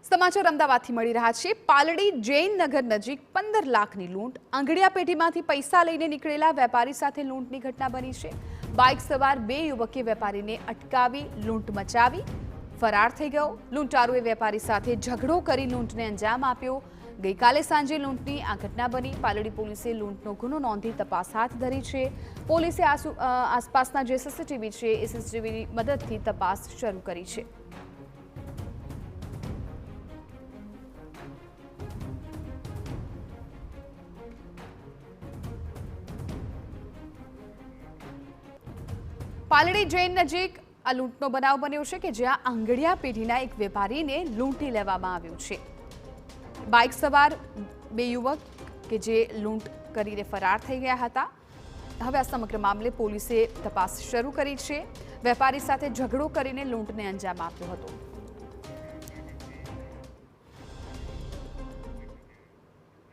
સમાચાર અમદાવાદથી મળી રહ્યા છે। પાલડી જૈનનગર નજીક 15 લાખની લૂંટ। આંગડિયા પેઢીમાંથી પૈસા લઈને નીકળેલા વેપારી સાથે લૂંટની ઘટના બની છે। બાઇક સવાર બે યુવકે વેપારીને અટકાવી લૂંટ મચાવી ફરાર થઈ ગયો। લૂંટારુએ વેપારી સાથે ઝઘડો કરી લૂંટને અંજામ આપ્યો। ગઈકાલે સાંજે લૂંટની આ ઘટના બની। પાલડી પોલીસે લૂંટનો ગુનો નોંધી તપાસ હાથ ધરી છે। પોલીસે આસપાસના જે સીસીટીવી છે એ સીસીટીવીની મદદથી તપાસ શરૂ કરી છે। પાલડી જૈન નજીક આ લૂંટનો બનાવ બન્યો છે કે જ્યાં આંગડિયા પેઢીના એક વેપારીને લૂંટી લેવામાં આવ્યો છે। બાઇક સવાર બે યુવક કે જે લૂંટ કરીને ફરાર થઈ ગયા હતા। હવે આ સમગ્ર મામલે પોલીસે તપાસ શરૂ કરી છે। વેપારી સાથે ઝઘડો કરીને લૂંટને અંજામ આપ્યો હતો।